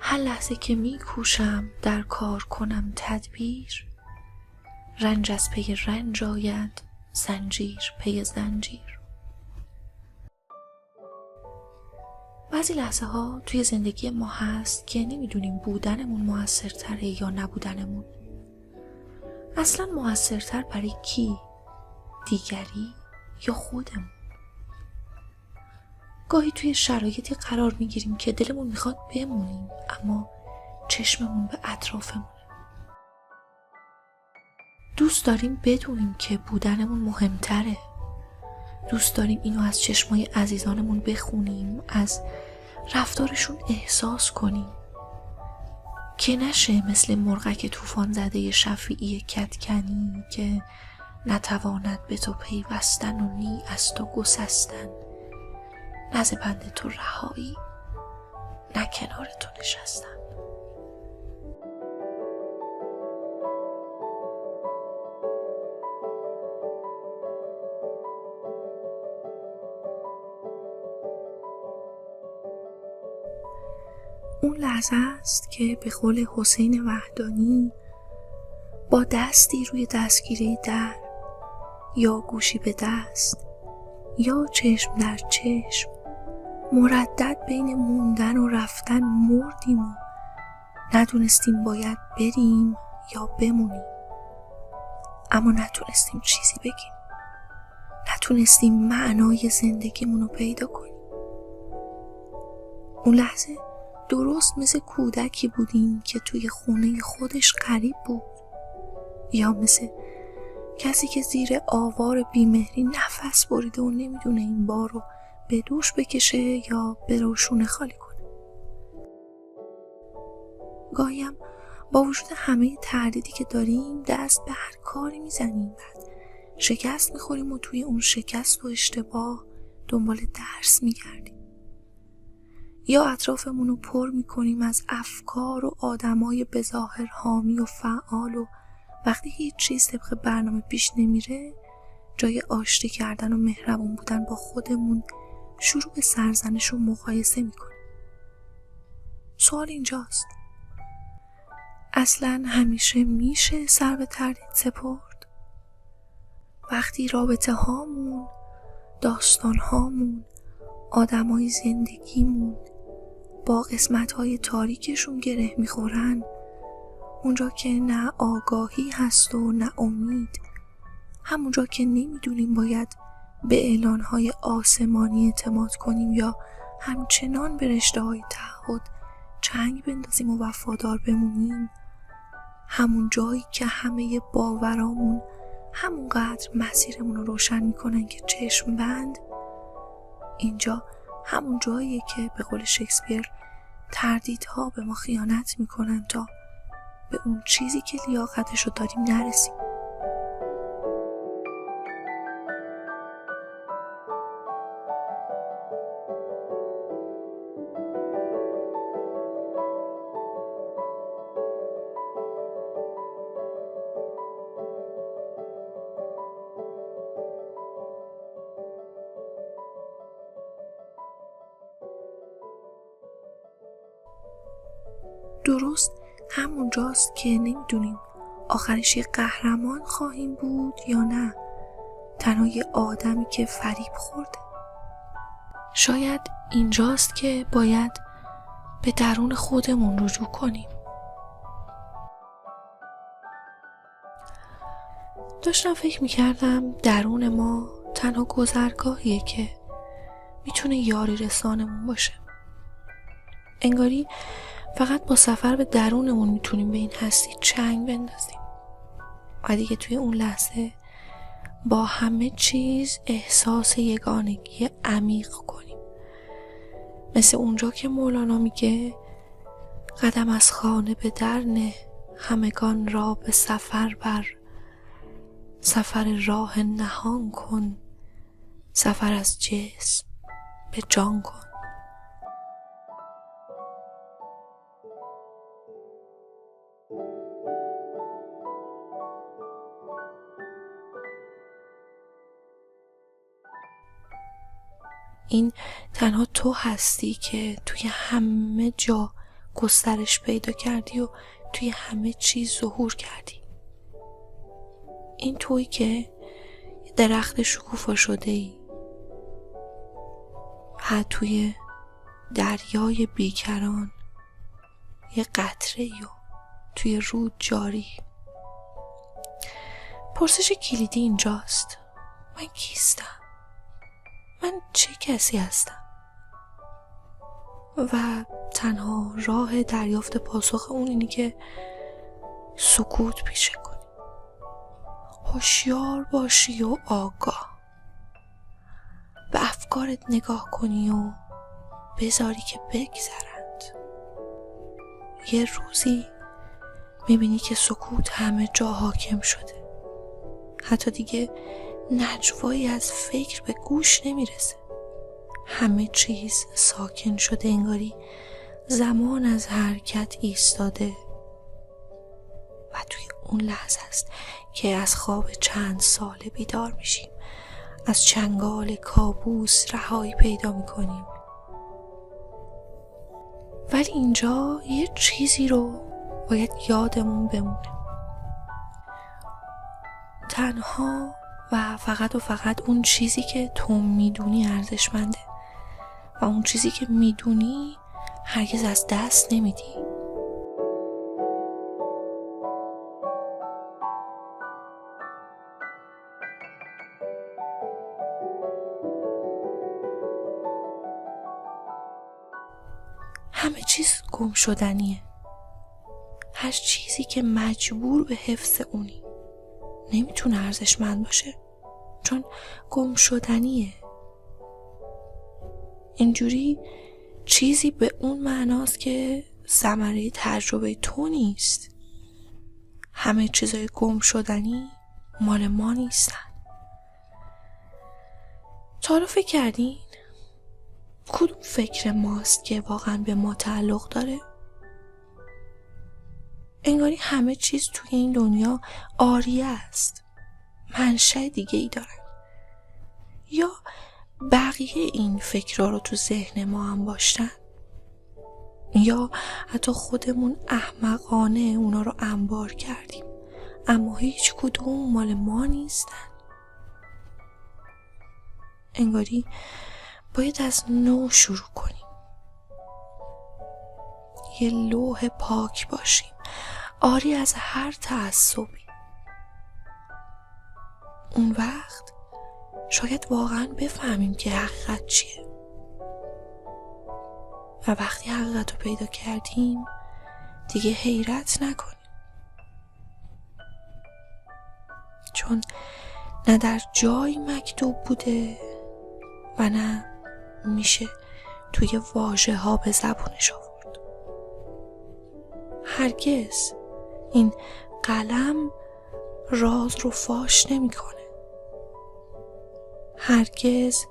هر لحظه که میکوشم در کار کنم تدبیر، رنج از پی رنج آید، زنجیر پی زنجیر. بعضی لحظه ها توی زندگی ما هست که نمیدونیم بودنمون موثرتره یا نبودنمون. اصلا موثرتر برای کی؟ دیگری یا خودمون؟ گاهی توی شرایطی قرار میگیریم که دلمون میخواد بمونیم، اما چشممون به اطرافمونه. دوست داریم بدونیم که بودنمون مهمتره. دوست داریم اینو از چشمای عزیزانمون بخونیم، از رفتارشون احساس کنیم که نشه مثل مرغک طوفان زده شفیعی کدکنی که نتواند به تو پیوستن و نی از تو گسستن، نه ز بند تو رهایی، نه کنار تو نشستن. اون لحظه است که به قول حسین وحدانی با دستی روی دستگیره در، یا گوشی به دست، یا چشم در چشم، مردد بین موندن و رفتن مردیم و ندونستیم باید بریم یا بمونیم. اما نتونستیم چیزی بگیم، نتونستیم معنای زندگیمونو پیدا کنیم. اون لحظه درست مثل کودکی بودیم که توی خونه خودش غریب بود، یا مثل کسی که زیر آوار بیمهری نفس بریده و نمیدونه این بار رو به دوش بکشه یا به روشونه خالی کنه. گاهیم با وجود همه تردیدی که داریم دست به هر کاری میزنیم، بعد شکست میخوریم و توی اون شکست و اشتباه دنبال درس میگردیم. یا اطرافمون رو پر میکنیم از افکار و آدمای بظاهر حامی و فعال و وقتی هیچ چیز طبق برنامه پیش نمیره، جای آشتی کردن و مهربون بودن با خودمون شروع به سرزنش و مقایسه میکنیم. سوال اینجاست، اصلا همیشه میشه سر به تردید سپرد؟ وقتی رابطه هامون، داستان هامون، آدمای زندگیمون با قسمت‌های تاریکشون گره میخورن، اونجا که نه آگاهی هست و نه امید، همونجا که نمیدونیم باید به اعلانهای آسمانی اعتماد کنیم یا همچنان به رشته‌های تعهد چنگ بندازیم و وفادار بمونیم، همون جایی که همه باورامون همونقدر مسیرمون رو روشن میکنن که چشم بند، اینجا همون جاییه که به قول شکسپیر تردیدها به ما خیانت میکنن تا به اون چیزی که لیاقتش رو داریم نرسیم. درست همون جاست که نمیدونیم آخرش یه قهرمان خواهیم بود یا نه تنها یه آدمی که فریب خورده. شاید اینجاست که باید به درون خودمون رجوع کنیم. داشتم فکر میکردم درون ما تنها گذرگاهیه که میتونه یاری رسانمون باشه. انگاری فقط با سفر به درونمون میتونیم به این هستی چنگ بندازیم و دیگه توی اون لحظه با همه چیز احساس یگانگی عمیق کنیم، مثل اونجا که مولانا میگه قدم از خانه به در نه، همگان را به سفر بر، سفر راه نهان کن، سفر از جسم به جان کن. این تنها تو هستی که توی همه جا گسترش پیدا کردی و توی همه چیز ظهور کردی. این تویی که درخت شکوفا شده ای، توی دریای بیکران یه قطره ای و توی رود جاری. پرسش کلیدی اینجاست: من کیستم؟ من چه کسی هستم؟ و تنها راه دریافت پاسخ اون اینه که سکوت پیشه کنی، هوشیار باشی و آگاه، به افکارت نگاه کنی و بذاری که بگذرند. یه روزی میبینی که سکوت همه جا حاکم شده، حتی دیگه نجوایی از فکر به گوش نمیرسه. همه چیز ساکن شده، انگاری زمان از حرکت ایستاده. و توی اون لحظه است که از خواب چند ساله بیدار میشیم، از چنگال کابوس رهایی پیدا میکنیم. ولی اینجا یه چیزی رو باید یادمون بمونه: تنها و فقط اون چیزی که تو میدونی ارزشمنده و اون چیزی که میدونی هرگز از دست نمیدی. همه چیز گم شدنیه. هر چیزی که مجبور به حفظ اونی نمیتونه ارزشمند باشه، چون گم شدنیه. اینجوری چیزی به اون معناست که ثمره تجربه تو نیست. همه چیزای گم شدنی مال ما نیستن. تا حالا فکر کردین کدوم فکر ماست که واقعا به ما تعلق داره؟ انگاری همه چیز توی این دنیا عاریه است، منشأ دیگه ای دارن، یا بقیه این فکرها رو تو ذهن ما هم باشتن، یا حتی خودمون احمقانه اونا رو انبار کردیم اما هیچ کدوم مال ما نیستن. انگاری باید از نو شروع کنیم، یه لوح پاک باشیم، عاری از هر تعصبی. اون وقت شاید واقعا بفهمیم که حقیقت چیه. و وقتی حقیقت رو پیدا کردیم دیگه حیرت نکنیم، چون نه در جایی مکتوب بوده و نه میشه توی واژه ها به زبونش آورد. هرگز این قلم راز رو فاش نمیکنه. هرگز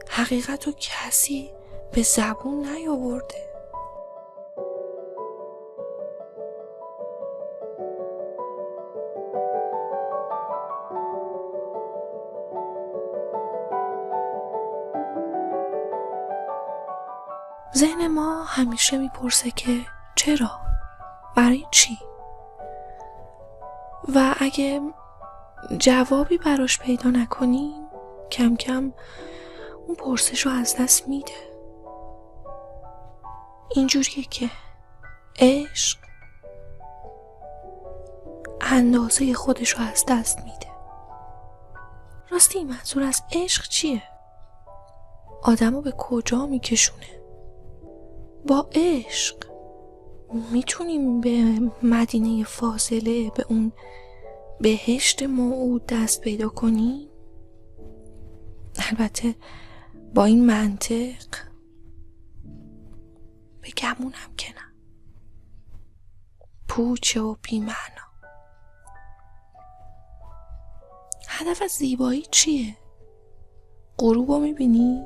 حقیقت رو کسی به زبون نیاورده. ذهن ما همیشه میپرسه که چرا؟ برای چی؟ و اگه جوابی براش پیدا نکنیم کم کم اون پرسش رو از دست میده. اینجوریه که عشق اندازه خودش رو از دست میده. راستی منظور از عشق چیه؟ آدمو به کجا میکشونه؟ با عشق میتونیم به مدینه فاضله، به اون بهشت موعود دست پیدا کنیم؟ البته با این منطق به گمونم که نه، پوچه و بی‌معنا. هدف از زیبایی چیه؟ غروبو میبینی؟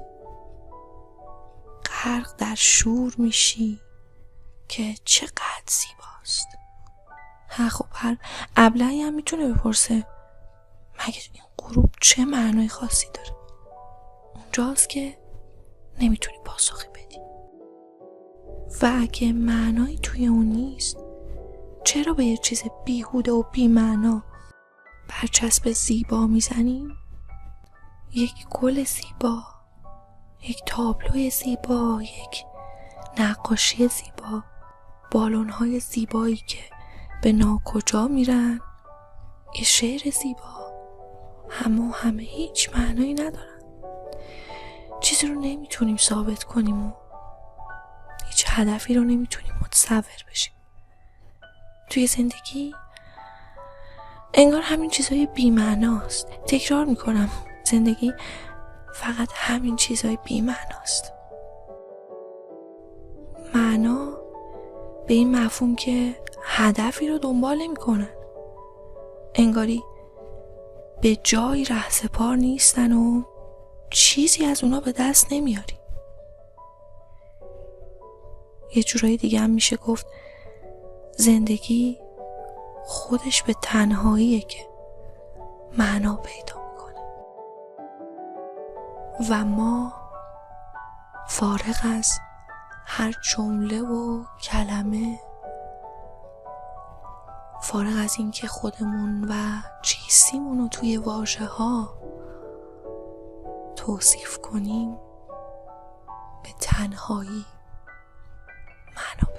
غرق در شور میشی که چقدر زیباست. خب هر ابلهی هم میتونه بپرسه مگه این غروب چه معنای خاصی داره؟ اونجاست که نمیتونی پاسخی بدی. و اگه معنایی توی اون نیست، چرا به یه چیز بیهوده و بی‌معنا برچسب زیبا میزنیم؟ یک گل زیبا، یک تابلوی زیبا، یک نقاشی زیبا، بالون‌های زیبایی که به ناکجا میرن، یه شعر زیبا، همه هیچ معنایی ندارن. چیزی رو نمیتونیم ثابت کنیم و هیچ هدفی رو نمیتونیم متصور بشیم. توی زندگی انگار همین چیزای بی‌معناست. تکرار میکنم، زندگی فقط همین چیزای بی‌معناست. معنا به این مفهوم که هدفی رو دنبال نمی‌کنن، انگاری به جای رهسپار نیستن و چیزی از اونا به دست نمیاری. یه جورایی دیگه هم میشه گفت زندگی خودش به تنهاییه که معنا پیدا میکنه و ما فارغ از هر جمله و کلمه، فارغ از این که خودمون و چیستیمون رو توی واژه ها توصیف کنیم، به تنهایی معنا